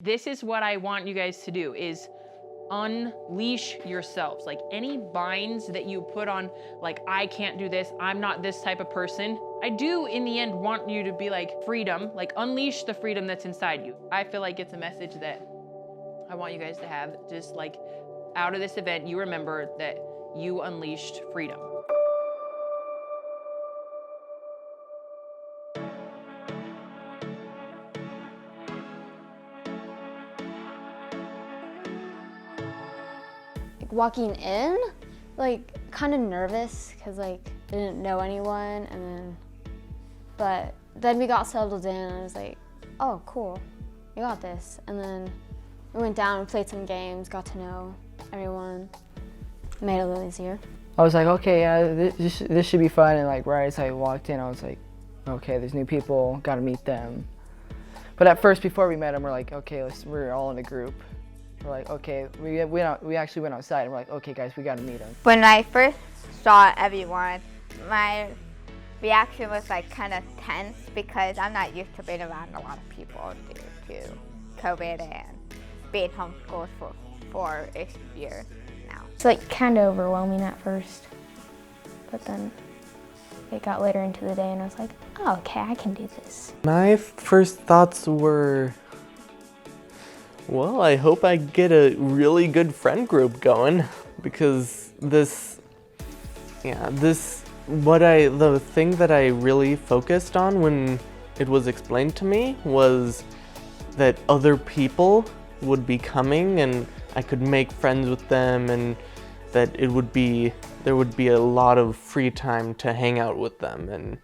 This is what I want you guys to do, is unleash yourselves. Like any binds that you put on, like, I can't do this, I'm not this type of person. I do in the end want you to be like freedom, like unleash the freedom that's inside you. I feel like it's a message that I want you guys to have, just like out of this event, you remember that you unleashed freedom. Walking in, like kind of nervous because like didn't know anyone, but then we got settled in and I was like, oh cool, we got this. And then we went down and played some games, got to know everyone, made it a little easier. I was like, okay, yeah, this should be fun. And like right as I walked in, I was like, okay, there's new people, gotta meet them. But at first, before we met them, we're like, okay, we're all in a group. We're like, okay, we actually went outside and we're like, okay guys, we gotta meet them. When I first saw everyone, my reaction was like kind of tense because I'm not used to being around a lot of people due to COVID and being homeschooled for 4-ish years now. It's like kind of overwhelming at first, but then it got later into the day and I was like, oh, okay, I can do this. My first thoughts were, well, I hope I get a really good friend group going, because the thing that I really focused on when it was explained to me was that other people would be coming and I could make friends with them, and that there would be a lot of free time to hang out with them and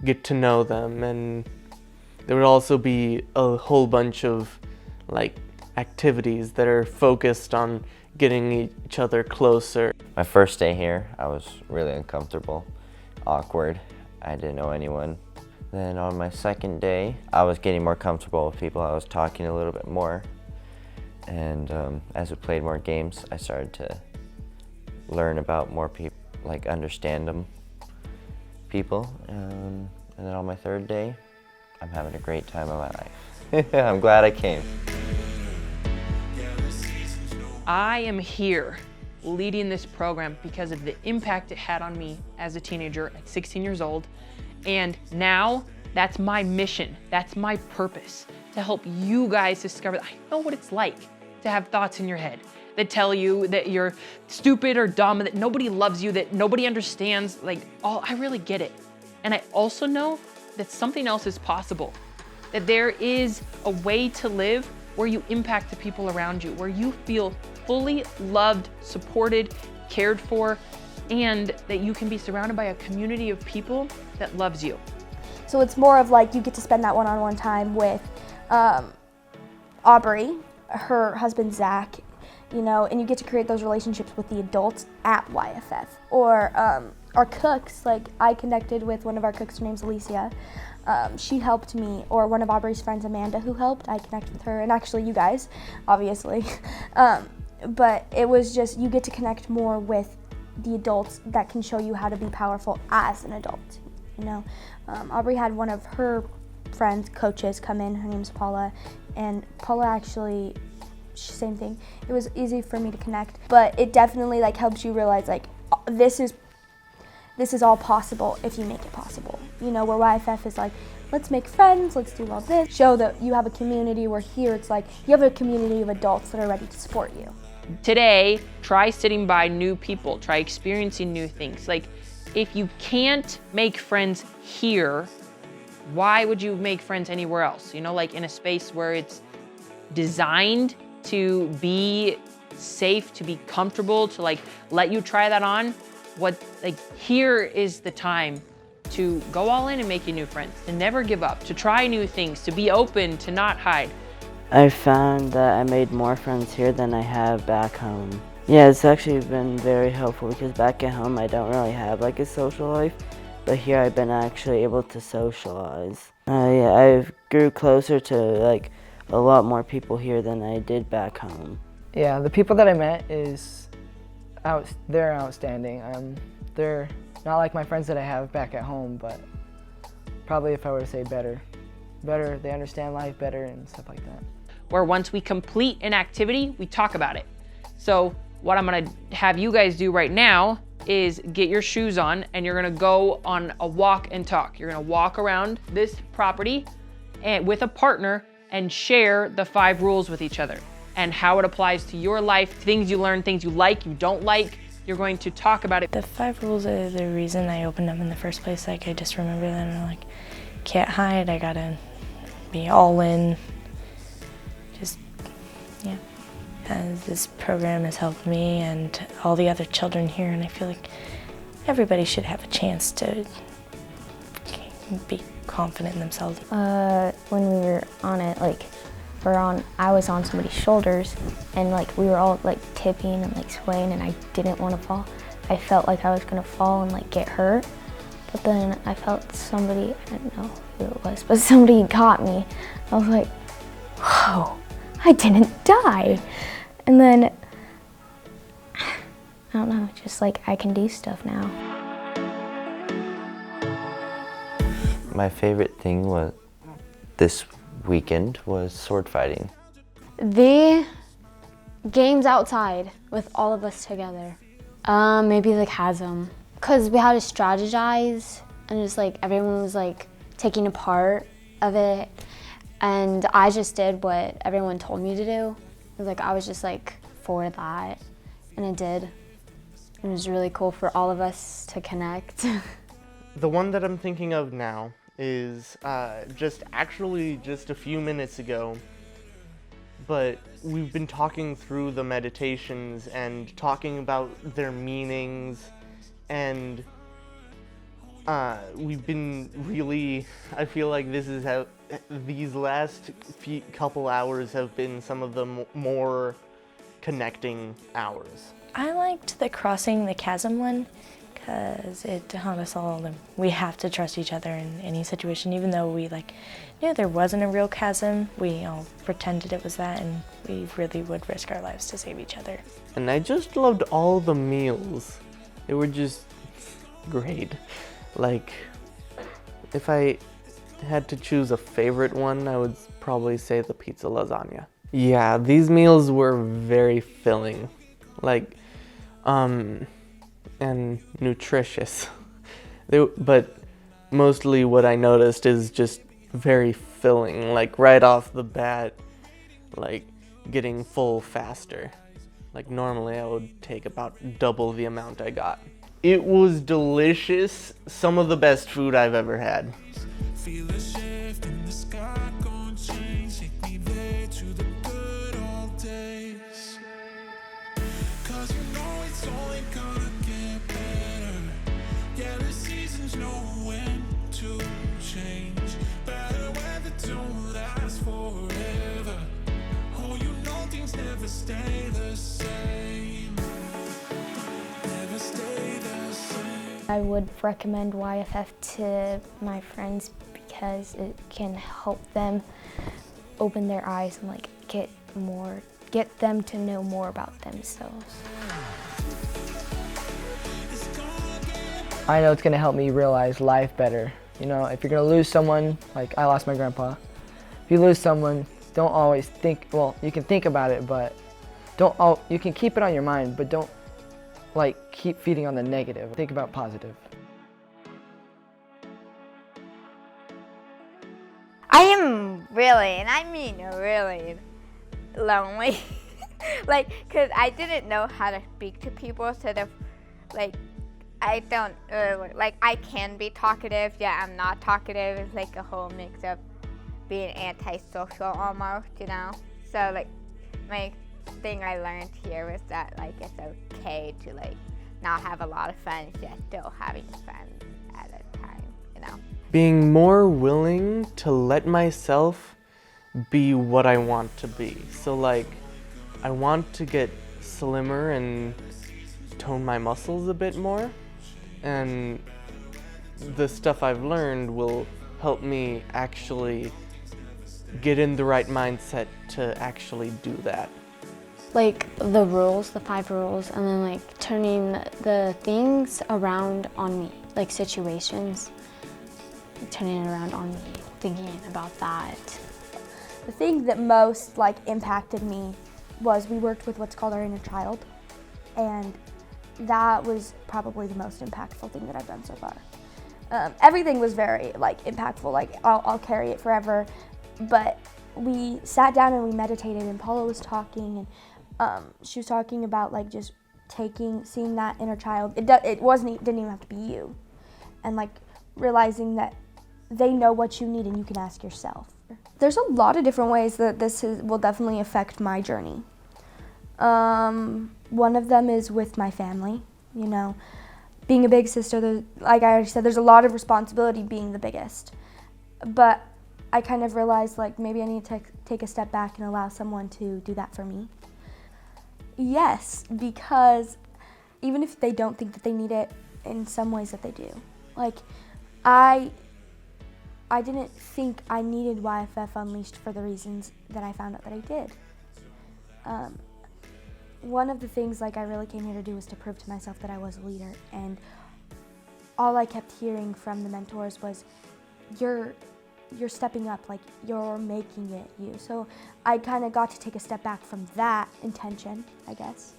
get to know them, and there would also be a whole bunch of like activities that are focused on getting each other closer. My first day here, I was really uncomfortable, awkward. I didn't know anyone. Then on my second day, I was getting more comfortable with people. I was talking a little bit more. And as we played more games, I started to learn about more people, like understand them, people. And then on my third day, I'm having a great time of my life. I'm glad I came. I am here leading this program because of the impact it had on me as a teenager at 16 years old. And now that's my mission, that's my purpose, to help you guys discover that I know what it's like to have thoughts in your head that tell you that you're stupid or dumb, that nobody loves you, that nobody understands. I really get it. And I also know that something else is possible, that there is a way to live where you impact the people around you, where you feel fully loved, supported, cared for, and that you can be surrounded by a community of people that loves you. So it's more of like you get to spend that one-on-one time with Aubrey, her husband Zach, and you get to create those relationships with the adults at YFF. Or our cooks, like I connected with one of our cooks, her name's Alicia. She helped me, or one of Aubrey's friends, Amanda, who helped. I connected with her, and actually you guys, obviously. But it was just, you get to connect more with the adults that can show you how to be powerful as an adult, Aubrey had one of her friends, coaches, come in. Her name's Paula, and Paula actually, same thing. It was easy for me to connect, but it definitely helps you realize this is all possible if you make it possible. Where YFF is like, let's make friends, let's do all this. Show that you have a community, where here it's like, you have a community of adults that are ready to support you. Today, try sitting by new people, try experiencing new things. If you can't make friends here, why would you make friends anywhere else? In a space where it's designed to be safe, to be comfortable, to let you try that on. Here is the time to go all in and make you new friends, to never give up, to try new things, to be open, to not hide. I found that I made more friends here than I have back home. Yeah, it's actually been very helpful because back at home I don't really have a social life, but here I've been actually able to socialize. Yeah, I've grew closer to a lot more people here than I did back home. Yeah, the people that I met they're outstanding. They're not like my friends that I have back at home, but probably if I were to say better, they understand life better and stuff like that. where once we complete an activity, we talk about it. So what I'm gonna have you guys do right now is get your shoes on and you're gonna go on a walk and talk. You're gonna walk around this property and with a partner and share the 5 rules with each other and how it applies to your life, things you learn, things you like, you don't like. You're going to talk about it. The 5 rules are the reason I opened them in the first place. Like, I just remember them and I'm like, can't hide, I gotta be all in. Just, yeah. As this program has helped me and all the other children here, and I feel like everybody should have a chance to be confident in themselves. When we were on it, like, I was on somebody's shoulders, and like we were all like tipping and like swaying, and I didn't want to fall. I felt like I was gonna fall and like get hurt, but then I felt somebody, I don't know who it was, but somebody got me. I was like, whoa, I didn't die. And then, I don't know, just like I can do stuff now. My favorite thing was this weekend was sword fighting. The games outside with all of us together. Maybe the chasm. Cause we had to strategize and just like everyone was like taking a part of it. And I just did what everyone told me to do. It was like I was just like for that, and I did. It was really cool for all of us to connect. The one that I'm thinking of now is just a few minutes ago, but we've been talking through the meditations and talking about their meanings, and we've been really, I feel like this is how these last couple hours have been some of the more connecting hours. I liked the crossing the chasm one because it taught us all that we have to trust each other in any situation, even though we like knew there wasn't a real chasm. We all pretended it was that, and we really would risk our lives to save each other. And I just loved all the meals. They were just great. Like, if I had to choose a favorite one, I would probably say the pizza lasagna. Yeah, these meals were very filling, like, and nutritious. But mostly what I noticed is just very filling, like right off the bat, like getting full faster. Like normally I would take about double the amount I got. It was delicious, some of the best food I've ever had. Feel a shift in the sky, gon' change, take me there to the good old days. 'Cause you know it's only gonna get better. Yeah, the seasons know when to change. Better weather don't last forever. Oh, you know things never stay the same. Never stay the same. I would recommend YFF to my friends because it can help them open their eyes and like get them to know more about themselves. I know it's gonna help me realize life better. You know, if you're gonna lose someone, like I lost my grandpa, if you lose someone, don't always think, well, you can think about it, but you can keep it on your mind, but don't like keep feeding on the negative. Think about positive. I am really, and I mean really, lonely. Like, cause I didn't know how to speak to people, so like, I don't, like I can be talkative, yeah, I'm not talkative. It's like a whole mix of being antisocial almost, you know? So like, my thing I learned here was that like, it's okay to like, not have a lot of friends, yet still having friends at a time, you know? Being more willing to let myself be what I want to be. So like, I want to get slimmer and tone my muscles a bit more. And the stuff I've learned will help me actually get in the right mindset to actually do that. Like the rules, the 5 rules, and then like turning the things around on me, like situations, turning it around on me, thinking about that. The thing that most like impacted me was we worked with what's called our inner child, and that was probably the most impactful thing that I've done so far. Everything was very like impactful, like I'll carry it forever, but we sat down and we meditated, and Paula was talking, and she was talking about like just seeing that inner child. It didn't even have to be you, and like realizing that they know what you need and you can ask yourself. There's a lot of different ways that will definitely affect my journey. One of them is with my family. You know, being a big sister, like I already said, there's a lot of responsibility being the biggest. But I kind of realized like maybe I need to take a step back and allow someone to do that for me. Yes, because even if they don't think that they need it, in some ways that they do. Like, I didn't think I needed YFF Unleashed for the reasons that I found out that I did. One of the things like I really came here to do was to prove to myself that I was a leader, and all I kept hearing from the mentors was, you're stepping up, like you're making it you. So I kind of got to take a step back from that intention, I guess,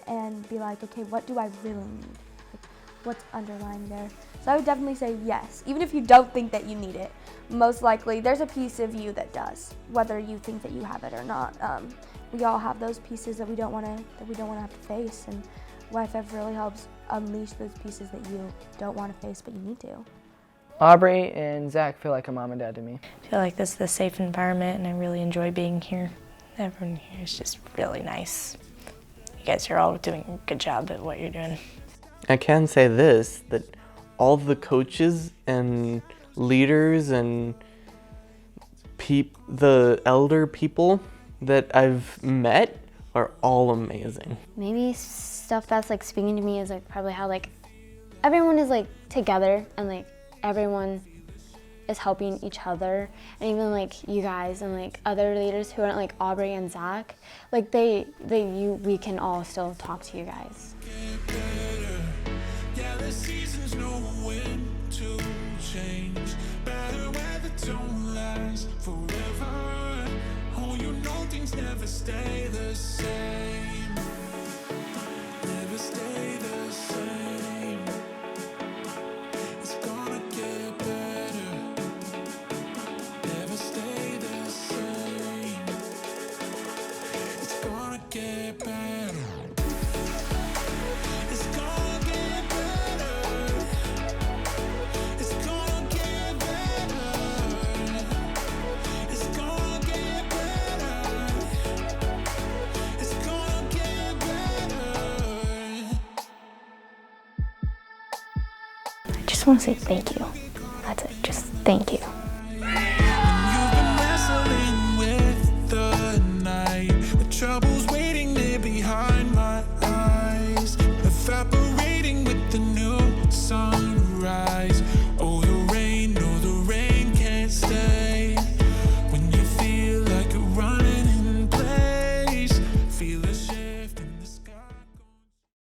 and be like, okay, what do I really need? Like, what's underlying there? So I would definitely say yes. Even if you don't think that you need it, most likely there's a piece of you that does, whether you think that you have it or not. We all have those pieces that we don't want to have to face, and YFF really helps unleash those pieces that you don't want to face but you need to. Aubrey and Zach feel like a mom and dad to me. I feel like this is a safe environment, and I really enjoy being here. Everyone here is just really nice. You guys are all doing a good job at what you're doing. I can say this, that all the coaches and leaders and the elder people that I've met are all amazing. Maybe stuff that's like speaking to me is like probably how like everyone is like together, and like everyone is helping each other, and even like you guys and like other leaders who aren't like Aubrey and Zach, like we can all still talk to you guys. Yeah, the seasons know when to change. Better weather don't last forever. Oh, you know things never stay the same. Never stay the same. It's gonna get better. Never stay the same. It's gonna get better. It's gonna get better. It's gonna get better. It's gonna get better. It's gonna get better. I just want to say thank you. That's it, just thank you. You've been wrestling with the night, with troubles waiting there behind my eyes, evaporating with the new sun.